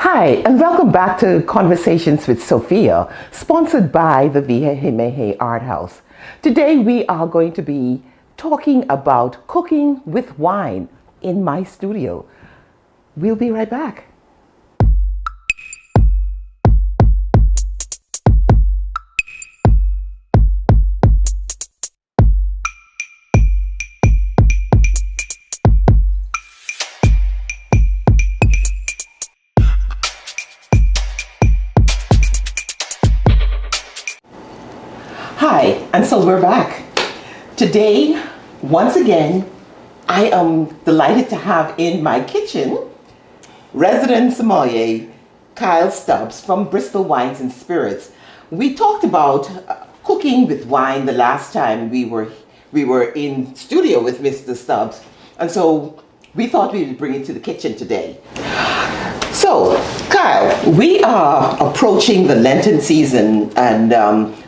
Hi, and welcome back to Conversations with Sophia, sponsored by the Vihemehe Art House. Today we are going to be talking about cooking with wine in my studio. We'll be right back. Hi, and so we're back. Today, once again, I am delighted to have in my kitchen resident sommelier Kyle Stubbs from Bristol Wines and Spirits. We talked about cooking with wine the last time we were in studio with Mr. Stubbs, and so we thought we would bring it to the kitchen today. So, Kyle, we are approaching the Lenten season, and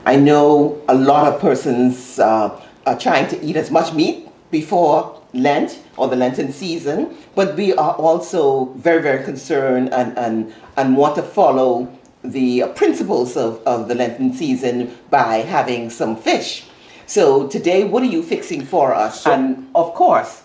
I know a lot of persons are trying to eat as much meat before Lent or the Lenten season, but we are also very, very concerned and want to follow the principles of the Lenten season by having some fish. So today, what are you fixing for us? And of course,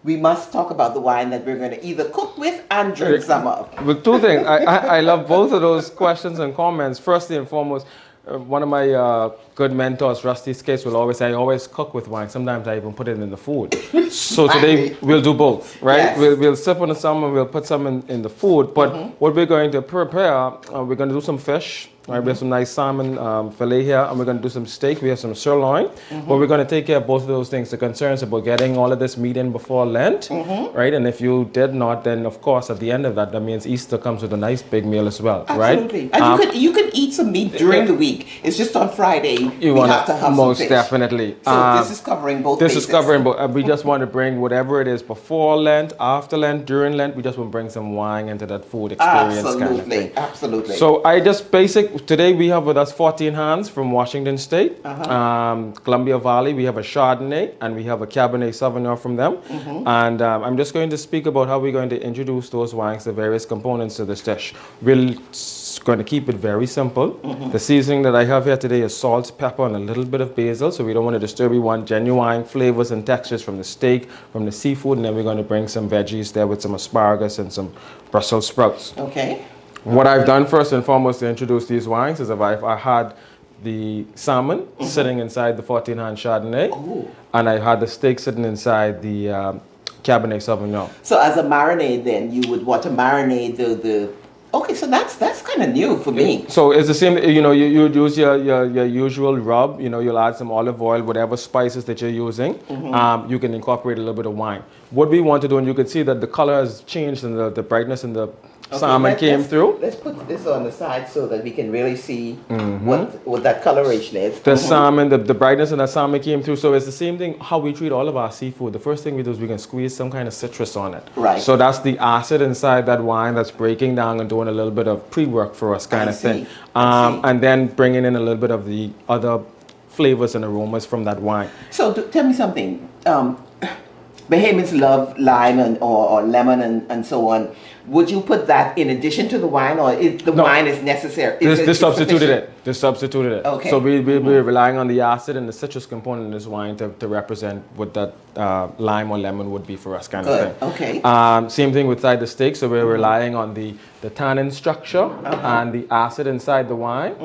we must talk about the wine that we're going to either cook with and drink some of. Well, two things. I love both of those questions and comments. Firstly and foremost, one of my good mentors, Rusty Skates, will always say, I always cook with wine. Sometimes I even put it in the food. So today we'll do both, right? Yes. We'll sip on some and we'll put some in the food. But what we're going to prepare, we're going to do some fish. Right, we have some nice salmon fillet here, and we're going to do some steak. We have some sirloin, but we're going to take care of both of those things. The concerns about getting all of this meat in before Lent, right? And if you did not, then of course at the end of that, that means Easter comes with a nice big meal as well, Absolutely. right? And you can eat some meat during the week. It's just on Friday You we want have to have most some fish. definitely. So this is covering both This bases. is covering both. We just want to bring whatever it is before Lent, after Lent, during Lent. We just want to bring some wine into that food experience kind of thing. Absolutely. So today we have with us 14 hands from Washington State, Columbia Valley. We have a Chardonnay and we have a Cabernet Sauvignon from them. And I'm just going to speak about how we're going to introduce those wines, the various components to this dish. We're going to keep it very simple. The seasoning that I have here today is salt, pepper, and a little bit of basil. So we don't want to disturb. We want genuine flavors and textures from the steak, from the seafood, and then we're going to bring some veggies there with some asparagus and some Brussels sprouts. Okay. What I've done first and foremost to introduce these wines is I had the salmon sitting inside the 14-hand Chardonnay, and I had the steak sitting inside the Cabernet Sauvignon. So as a marinade, then you would want to marinate the. Okay, so that's kind of new for me. So it's the same. You would use your usual rub. You'll add some olive oil, whatever spices that you're using. You can incorporate a little bit of wine. What we want to do, and you can see that the color has changed and the brightness and the salmon came through. Let's put this on the side so that we can really see what that coloration is. The salmon, the brightness and the salmon came through. So it's the same thing how we treat all of our seafood. The first thing we do is we can squeeze some kind of citrus on it. Right. So that's the acid inside that wine that's breaking down and doing a little bit of pre-work for us kind of thing. And then bringing in a little bit of the other flavors and aromas from that wine. So tell me something. Bahamians love lime or lemon and so on. Would you put that in addition to the wine, or wine is necessary? They substituted it. They substituted it. Okay. So we're relying on the acid and the citrus component in this wine to represent what that lime or lemon would be for us kind of thing. Okay. Same thing with the steak. So we're relying on the tannin structure and the acid inside the wine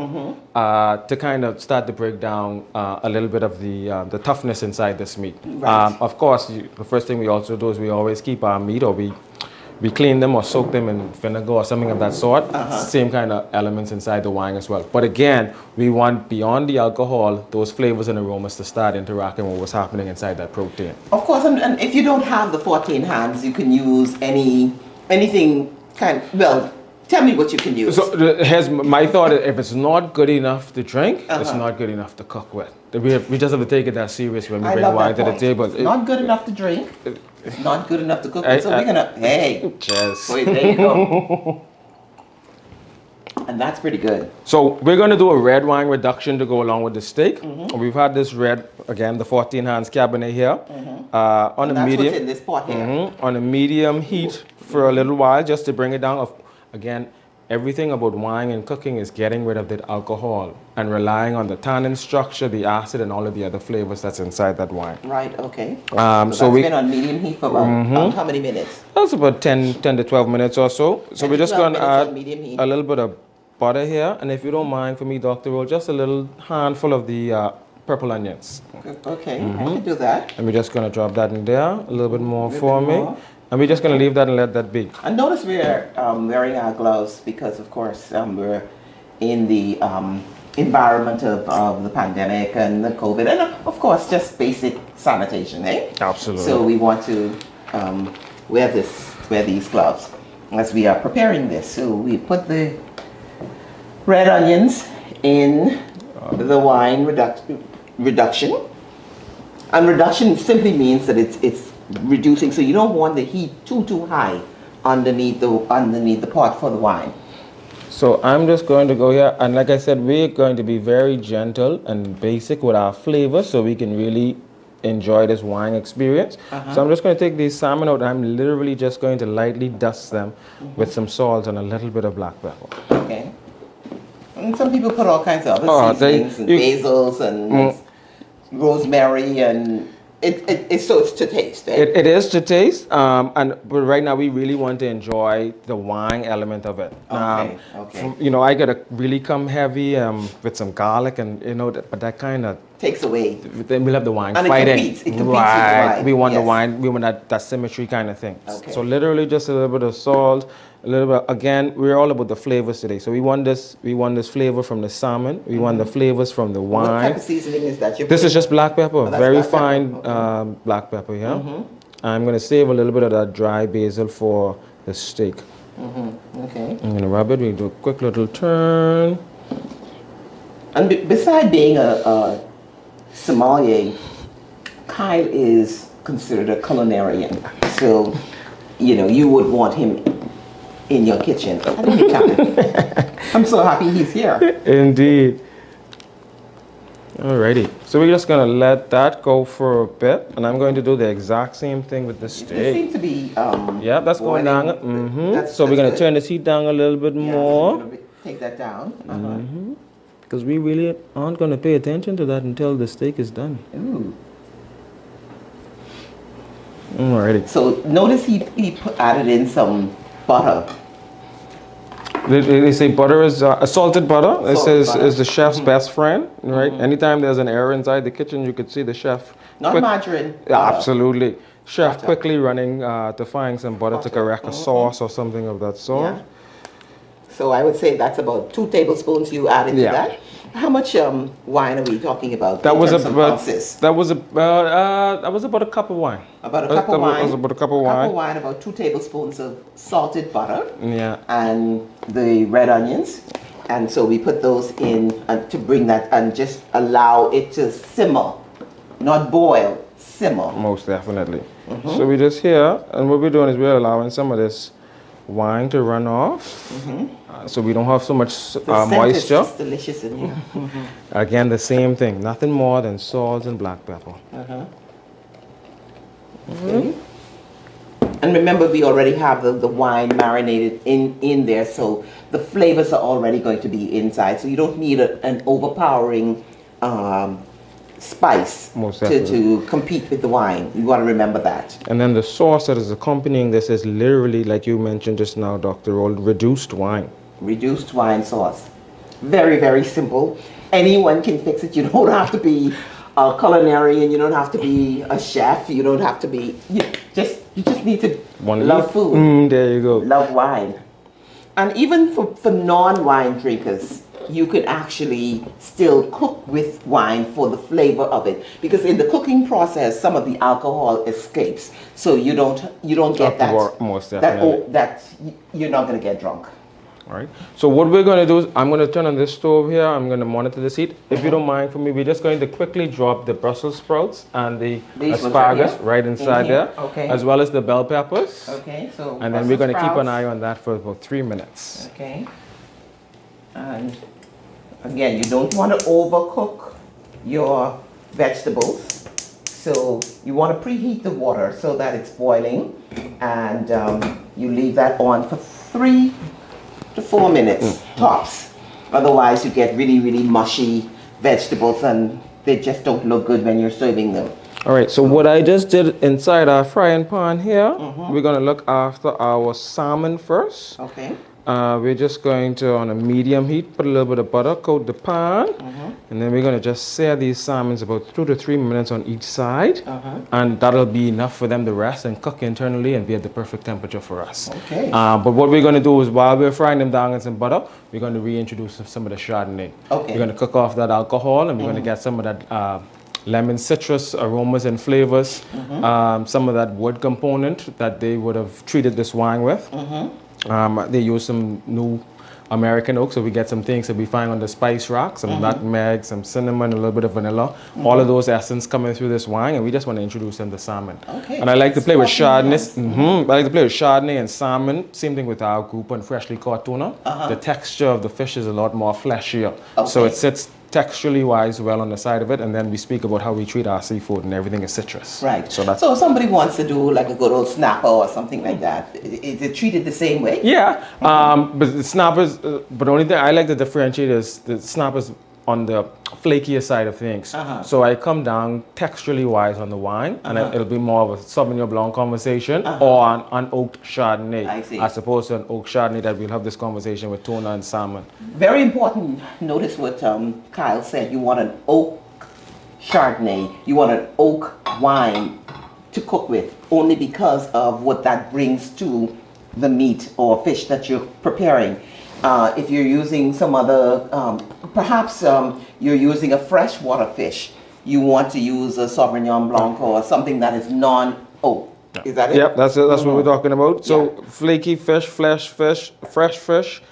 to kind of start to break down a little bit of the toughness inside this meat. Right. Of course, the first thing we also do is we always keep our meat, or we clean them or soak them in vinegar or something of that sort. Same kind of elements inside the wine as well. But again, we want beyond the alcohol, those flavors and aromas to start interacting with what's happening inside that protein. Of course, and if you don't have the 14 hands, you can use anything well, tell me what you can use. So here's my thought: if it's not good enough to drink, it's not good enough to cook with. We just have to take it that serious when we bring wine to the table. It's not good enough to drink. It's not good enough to cook with. So we're gonna cheers. Wait, there you go. And that's pretty good. So we're going to do a red wine reduction to go along with the steak. We've had this red, again, the 14 hands Cabernet here, on a medium. What's in this pot here. On a medium heat for a little while, just to bring it down. Again, everything about wine and cooking is getting rid of the alcohol and relying on the tannin structure, the acid, and all of the other flavors that's inside that wine. Right, okay. So So that's we been on medium heat for about how many minutes? that's about 10 to 12 minutes or so. So 10 we're to just 12 going to minutes on add medium heat. a little bit of butter here, and if you don't mind for me, Dr. Roll, just a little handful of the purple onions. Okay, I can do that. And we're just going to drop that in there, a little bit more for bit me. more. And we're just going to leave that and let that be. And notice we're wearing our gloves because, of course, we're in the environment of the pandemic and the COVID, and of course, just basic sanitation, eh? Absolutely. So we want to wear these gloves as we are preparing this. So we put the red onions in the wine reduction. And reduction simply means that it's reducing, so you don't want the heat too high underneath the pot for the wine. So I'm just going to go here, and like I said, we're going to be very gentle and basic with our flavor so we can really enjoy this wine experience. So I'm just going to take these salmon out, and I'm literally just going to lightly dust them with some salt and a little bit of black pepper. Okay. And some people put all kinds of other seasonings and basils and rosemary, and it's to taste. Eh? It is to taste, but right now we really want to enjoy the wine element of it. Okay. You know, I gotta really come heavy with some garlic, and you know, but that kind of takes away. Then we'll have the wine and fighting. It competes with the right. wine. We want the Yes. wine. We want that symmetry kind of thing. Okay. So literally just a little bit of salt, a little bit. Again, we're all about the flavors today. So we want this flavor from the salmon. We want the flavors from the wine. What type of seasoning is that? This is just black pepper, very black fine pepper. Okay. black pepper. Yeah. I'm gonna save a little bit of that dry basil for the steak. Okay. I'm gonna rub it. We do a quick little turn. And beside being a sommelier, Kyle is considered a culinarian. So, you know, you would want him in your kitchen at any time. I'm so happy he's here. Indeed. Alrighty. So we're just gonna let that go for a bit, and I'm going to do the exact same thing with the They steak. seem to be. Yeah, that's going down. So we're gonna turn this heat down a little bit more. So take that down. Because we really aren't going to pay attention to that until the steak is done. Ooh. Alrighty. So notice he added in some butter. They say butter is a salted butter. This Salted is the chef's best friend, right? Anytime there's an error inside the kitchen, you could see the chef. Not margarine. Absolutely. Chef Butter. quickly running to find some butter to correct a sauce or something of that sort. Yeah. So I would say that's about 2 tablespoons you added to that. How much wine are we talking about? That was about about a cup of wine. About a cup of wine. That was about a cup of wine. Cup of wine, about 2 tablespoons of salted butter. Yeah. And the red onions. And so we put those in to bring that and just allow it to simmer, not boil, simmer. Most definitely. So we just here, and what we're doing is we're allowing some of this wine to run off, so we don't have so much moisture. It's just delicious in here. Again, the same thing. Nothing more than salt and black pepper. Okay. And remember, we already have the wine marinated in there, so the flavors are already going to be inside. So you don't need an overpowering spice to compete with the wine. You want to remember that. And then the sauce that is accompanying this is literally, like you mentioned just now, Dr. Roll, reduced wine. Reduced wine sauce. Very, very simple. Anyone can fix it. You don't have to be a culinarian. You don't have to be a chef. You don't have to be. You just need to love food. There you go. Love wine. And even for non-wine drinkers, you could actually still cook with wine for the flavor of it, because in the cooking process some of the alcohol escapes, so you don't get that. Most definitely. That you're not going to get drunk. All right. So what we're going to do is I'm going to turn on this stove here. I'm going to monitor the heat. If you don't mind for me, we're just going to quickly drop the Brussels sprouts and the asparagus right inside there, as well as the bell peppers. Okay. So and then we're going to keep an eye on that for about 3 minutes. Okay. And again, you don't want to overcook your vegetables. So you want to preheat the water so that it's boiling, and you leave that on for to 4 minutes, tops. Otherwise, you get really, really mushy vegetables and they just don't look good when you're serving them. All right, so what I just did inside our frying pan here, we're going to look after our salmon first. Okay. We're just going to, on a medium heat, put a little bit of butter, coat the pan, and then we're going to just sear these salmons about 2 to 3 minutes on each side, and that'll be enough for them to rest and cook internally and be at the perfect temperature for us. Okay. But what we're going to do is, while we're frying them down in some butter, we're going to reintroduce some of the Chardonnay. Okay. We're going to cook off that alcohol, and we're going to get some of that lemon citrus aromas and flavors, some of that wood component that they would have treated this wine with. They use some new American oak, so we get some things that we find on the spice rack, some nutmeg, some cinnamon, a little bit of vanilla. All of those essence coming through this wine, and we just want to introduce them to salmon. Okay. And I like to play with Chardonnay. I like to play with Chardonnay and salmon. Same thing with our group on freshly caught tuna. The texture of the fish is a lot more fleshier, so it sits texturally wise well on the side of it, and then we speak about how we treat our seafood, and everything is citrus. Right. So if somebody wants to do like a good old snapper or something like that, is it treated the same way? Yeah, but the snappers, but the only thing I like to differentiate is the snappers on the flakier side of things. So I come down texturally wise on the wine, and it'll be more of a Sauvignon Blanc conversation or an oaked Chardonnay, as opposed to an oak Chardonnay that we'll have this conversation with tuna and salmon. Very important. Notice what Kyle said. You want an oak Chardonnay. You want an oak wine to cook with, only because of what that brings to the meat or fish that you're preparing. If you're using some other, perhaps you're using a freshwater fish, you want to use a Sauvignon Blanc or something that is non-oak. Is that it? Yep, that's what we're talking about. So flaky fish, fresh fish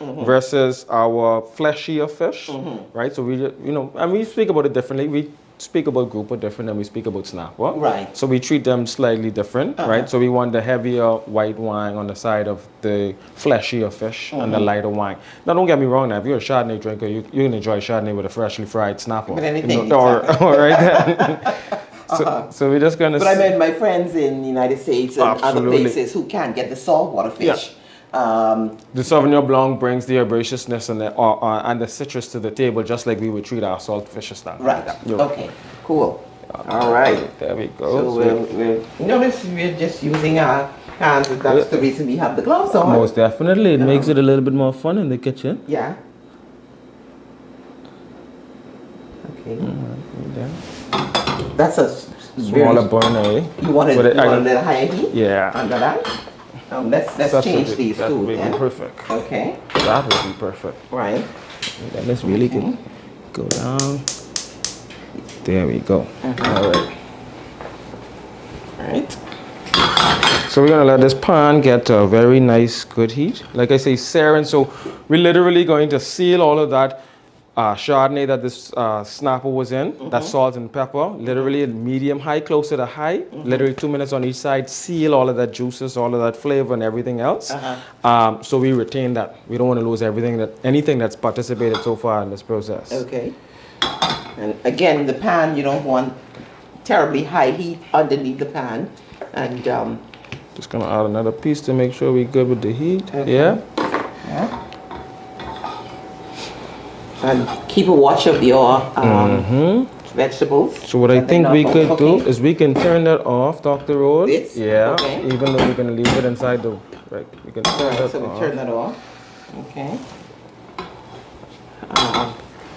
versus our fleshier fish, right? So we, and we speak about it differently. We speak about grouper different than we speak about snapper. Right. So we treat them slightly different, right? So we want the heavier white wine on the side of the fleshier fish and the lighter wine. Now, don't get me wrong. Now, if you're a Chardonnay drinker, you can enjoy Chardonnay with a freshly fried snapper. With anything. All right. So we're just going to... But I mean, my friends in the United States and other places who can't get the saltwater fish. The Sauvignon Blanc brings the herbaceousness and the citrus to the table, just like we would treat our salt fish style. Right. Okay. Cool. All right. There we go. So notice we're just using our hands. That's the reason we have the gloves on. Most definitely. It makes it a little bit more fun in the kitchen. Yeah. Okay. That's a smaller burn, eh? You want it a little higher heat? Yeah. Under that? Let's change these two. That would be perfect. Okay. That would be perfect. Right. Then let's really go down. There we go. All right. All right. So we're gonna let this pan get a very nice, good heat. Like I say, searing. So we're literally going to seal all of that Chardonnay that this snapper was in, that salt and pepper, literally at medium high, closer to high, literally 2 minutes on each side, seal all of that juices, all of that flavor and everything else. So we retain that. We don't want to lose anything that's participated so far in this process. Okay. And again, the pan, you don't want terribly high heat underneath the pan. And just gonna add another piece to make sure we're good with the heat. Okay. Yeah. And keep a watch of your vegetables. So what I think we could do is we can turn that off, Dr. Rose. This? Yeah. Okay. Even though we're gonna leave it inside the we can turn that so off. we turn that off. Okay.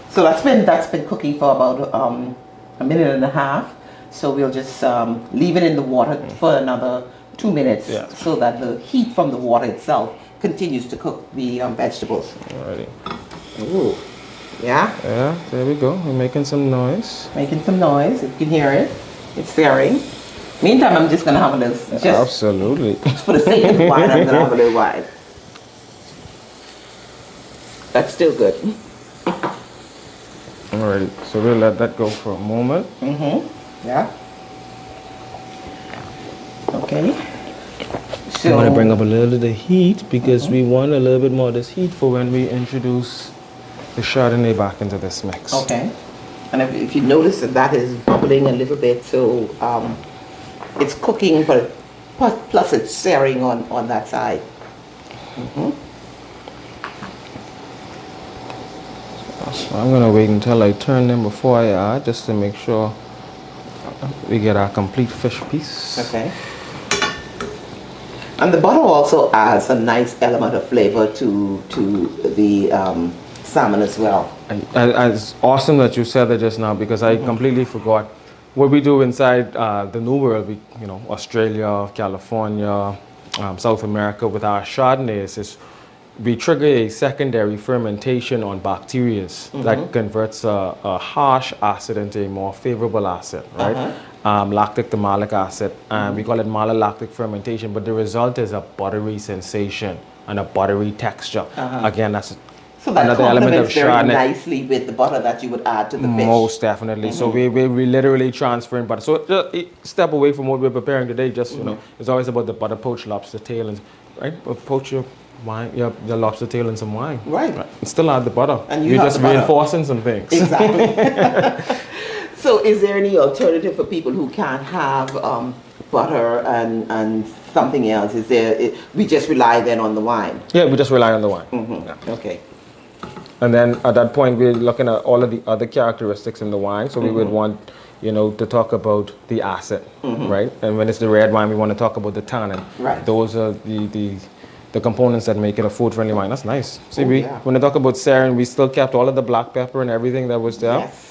So that's been cooking for about a minute and a half. So we'll just leave it in the water for another 2 minutes, so that the heat from the water itself continues to cook the vegetables. Alrighty. Ooh. Yeah? Yeah, there we go. We're making some noise. Making some noise. If you can hear it, it's stirring. Meantime, I'm just going to have a little... Absolutely. Just for the sake of the wine, I'm going to have a little wine. That's still good. Alrighty, so we'll let that go for a moment. Yeah. Okay. So I'm going to bring up a little of the heat because we want a little bit more of this heat for when we introduce the Chardonnay back into this mix. Okay. And if you notice that is bubbling a little bit, so it's cooking, but plus it's searing on that side. So I'm gonna wait until I turn them before I add, just to make sure we get our complete fish piece. Okay. And the butter also adds a nice element of flavor to the salmon as well. And it's awesome that you said that just now, because I completely forgot what we do inside the New World. We, Australia, California, South America with our Chardonnays is we trigger a secondary fermentation on bacteria that converts a harsh acid into a more favorable acid, right? Lactic to malic acid, and we call it malolactic fermentation, but the result is a buttery sensation and a buttery texture. Again, that's so that another element of very Chardonnay. Nicely with the butter that you would add to the fish. Most definitely. So we literally transferring butter. So just step away from what we're preparing today. Just it's always about the butter poached lobster tail, and right, poach your wine, your lobster tail in some wine. Right. And still add the butter. And you're just reinforcing some things. Exactly. So is there any alternative for people who can't have butter and something else? Is there? We just rely then on the wine. Yeah, we just rely on the wine. Yeah. Okay. And then at that point, we're looking at all of the other characteristics in the wine. So we would want, to talk about the acid, right? And when it's the red wine, we want to talk about the tannin. Right. Those are the components that make it a food-friendly wine. That's nice. See, yeah. when I talk about Sarin, we still kept all of the black pepper and everything that was there. Yes.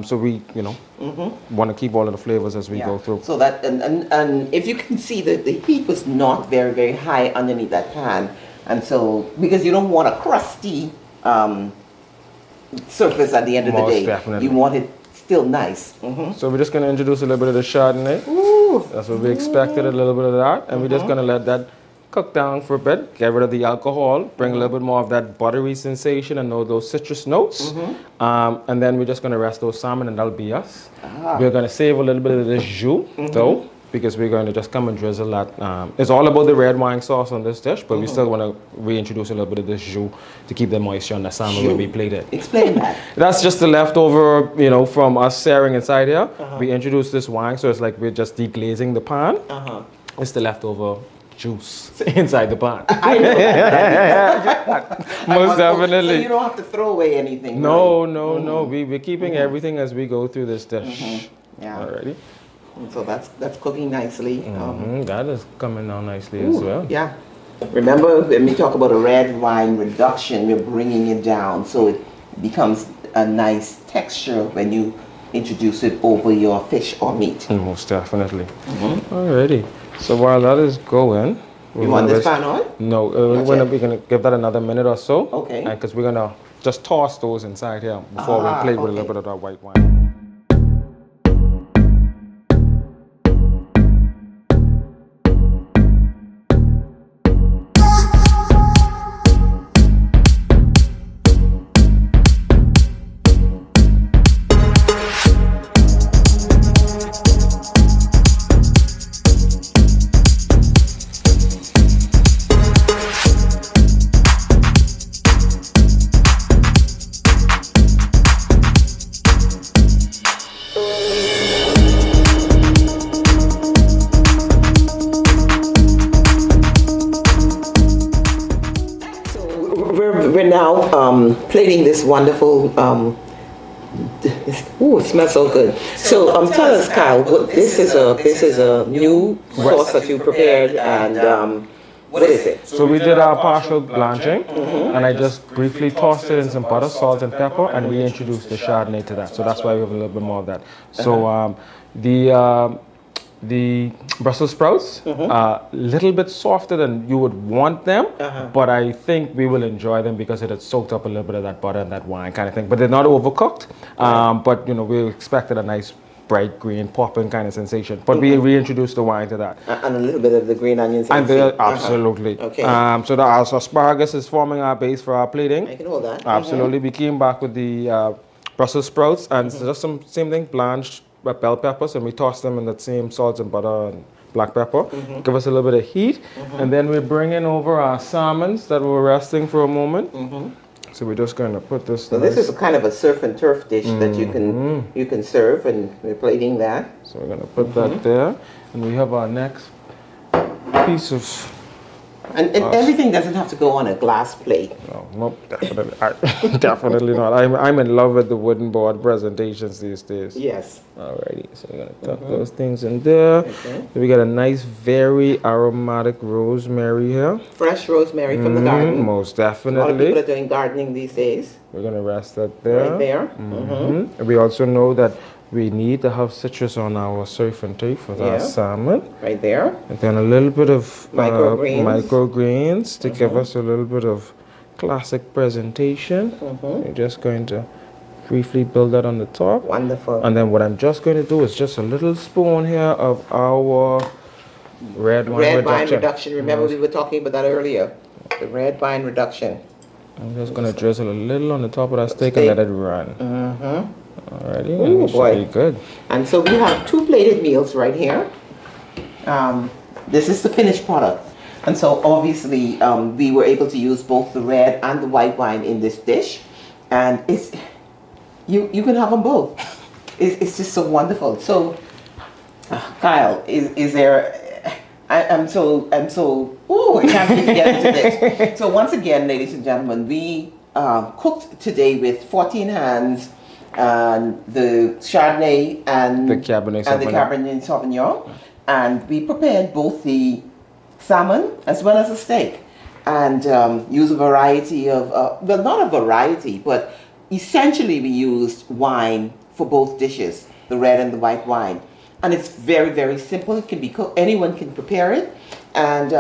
So we, want to keep all of the flavors as we go through. So that, and if you can see that the heat was not very, very high underneath that pan. And so, because you don't want a crusty surface at the end of the day. Definitely. You want it still nice. So we're just going to introduce a little bit of the Chardonnay. Ooh. That's what we expected, a little bit of that. And we're just going to let that cook down for a bit, get rid of the alcohol, bring a little bit more of that buttery sensation and those citrus notes. And then we're just going to rest those salmon, and that'll be us. We're going to save a little bit of this jus, though, because we're going to just come and drizzle that. It's all about the red wine sauce on this dish, but we still want to reintroduce a little bit of this jus to keep the moisture on the salmon when we plate it. Explain that. That's just the leftover, from us searing inside here. We introduce this wine, so it's like we're just deglazing the pan. It's the leftover juice inside the pan. I know that. Most definitely. So you don't have to throw away anything. No, right? no. We're keeping everything as we go through this dish. Yeah. Alrighty. So that's cooking nicely. That is coming down nicely as well. Yeah. Remember, when we talk about a red wine reduction, we're bringing it down so it becomes a nice texture when you introduce it over your fish or meat. Most definitely. Alrighty. So while that is going, you want this pan on? No, we're gonna give that another minute or so. Okay. Because we're gonna just toss those inside here before we play with a little bit of that white wine. We're now plating this wonderful. Ooh, it smells so good. So tell us, Kyle, this is a new sauce that you prepared, and what is it? So we did our partial blanching, and I just briefly tossed it in some butter, salt, and pepper, and we introduced the Chardonnay to that. So that's why we have a little bit more of that. So the Brussels sprouts are a little bit softer than you would want them, but I think we will enjoy them because it had soaked up a little bit of that butter and that wine kind of thing. But they're not overcooked, but we expected a nice bright green popping kind of sensation. But we reintroduced the wine to that. And a little bit of the green onions. And absolutely. Okay. So the asparagus is forming our base for our plating. I can hold that. Absolutely. We came back with the Brussels sprouts and just same thing, blanched bell peppers, and we toss them in that same salt and butter and black pepper. Give us a little bit of heat, and then we're bringing over our salmons that were resting for a moment. So we're just going to put this. So this is a kind of a surf and turf dish that you can serve, and we're plating that. So we're going to put that there, and we have our next piece of And everything doesn't have to go on a glass plate. No, nope, definitely, definitely not. I'm in love with the wooden board presentations these days. Yes. Alrighty, so we're gonna tuck those things in there. Okay. So we got a nice, very aromatic rosemary here. Fresh rosemary from the garden. Most A lot of definitely. people are doing gardening these days. We're gonna rest that there. Right there. And we also know that we need to have citrus on our surf and turf with our salmon. Right there. And then a little bit of Microgreens. to give us a little bit of classic presentation. We're just going to briefly build that on the top. Wonderful. And then what I'm just going to do is just a little spoon here of our red wine reduction. Remember we were talking about that earlier. The red wine reduction. I'm just going to drizzle a little on the top of that steak and let it run. Alrighty, oh boy, good. And so we have 2 plated meals right here. This is the finished product, and so obviously we were able to use both the red and the white wine in this dish, and it's you can have them both. It's just so wonderful. So, Kyle, is there? I'm so I can't really get into this. So once again, ladies and gentlemen, we cooked today with 14 hands. And the Chardonnay and the Cabernet Sauvignon, and we prepared both the salmon as well as the steak, and use a variety of well, not a variety, but essentially we used wine for both dishes, the red and the white wine, and it's very, very simple. It can be cooked, anyone can prepare it, and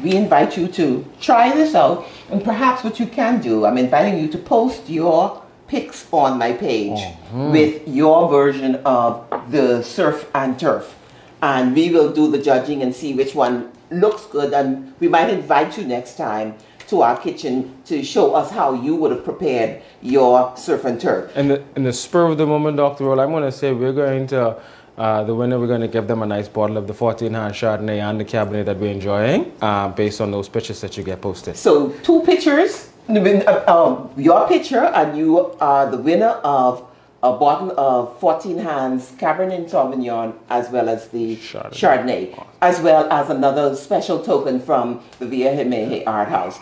we invite you to try this out. And perhaps what you can do, I'm inviting you to post your pics on my page with your version of the surf and turf, and we will do the judging and see which one looks good, and we might invite you next time to our kitchen to show us how you would have prepared your surf and turf. And in the spur of the moment, Dr. Roll, I'm going to say we're going to the winner, we're going to give them a nice bottle of the 14 hand Chardonnay and the Cabernet that we're enjoying, based on those pictures that you get posted. So 2 pictures. Your picture, and you are the winner of a bottle of 14 hands Cabernet Sauvignon, as well as the Chardonnay, as well as another special token from the Via Jimenez Art House.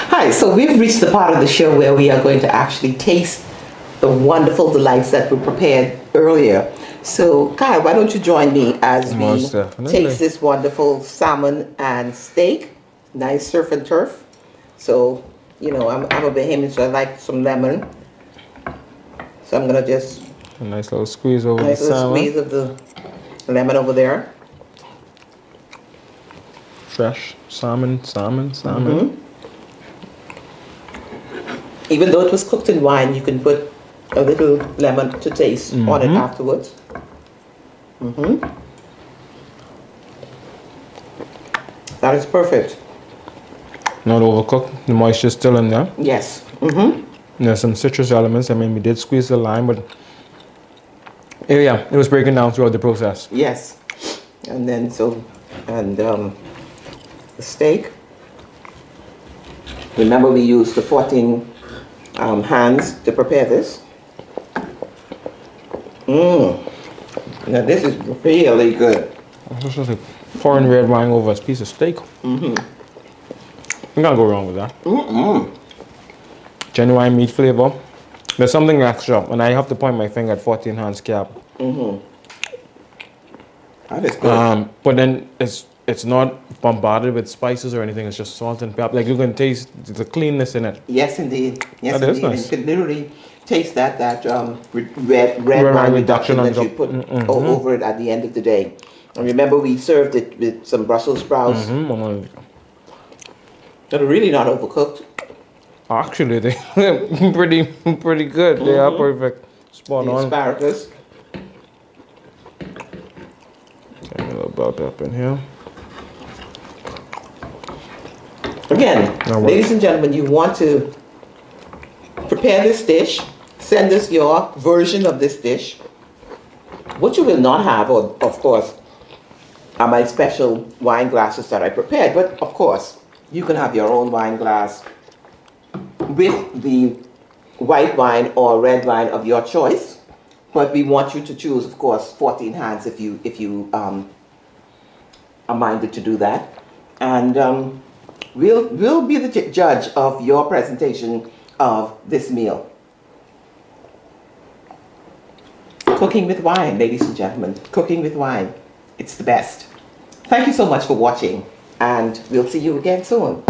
Hi, so we've reached the part of the show where we are going to actually taste the wonderful delights that were prepared earlier. So, Kyle, why don't you join me as we taste this wonderful salmon and steak, nice surf and turf. So, you know, I'm a Bahamian, so I like some lemon. So I'm gonna just a nice little squeeze over the salmon. Nice little squeeze of the lemon over there. Fresh salmon. Even though it was cooked in wine, you can put a little lemon to taste on it afterwards. That is perfect. Not overcooked. The moisture is still in there. Yes. There's some citrus elements. I mean, we did squeeze the lime, but yeah, it was breaking down throughout the process. Yes. And then the steak. Remember, we used the 14 hands to prepare this. Now this is really good. It's just like pouring red wine over a piece of steak. You can't go wrong with that. Genuine meat flavor. There's something extra, and I have to point my finger at 14 hands Cab. That is good. But then it's not bombarded with spices or anything. It's just salt and pepper. Like you can taste the cleanness in it. Yes, indeed. Yes, that indeed. is nice. You can literally taste that red wine reduction that you put over it at the end of the day. And remember, we served it with some Brussels sprouts. That are really not overcooked. Actually, they're pretty good. They are perfect. Spot on. Asparagus. Okay, a little bell pepper in here. Again, ladies and gentlemen, you want to prepare this dish. Send us your version of this dish. What you will not have, of course, are my special wine glasses that I prepared. But of course, you can have your own wine glass with the white wine or red wine of your choice. But we want you to choose, of course, 14 hands if you are minded to do that. And we'll be the judge of your presentation of this meal. Cooking with wine, ladies and gentlemen. Cooking with wine. It's the best. Thank you so much for watching, and we'll see you again soon.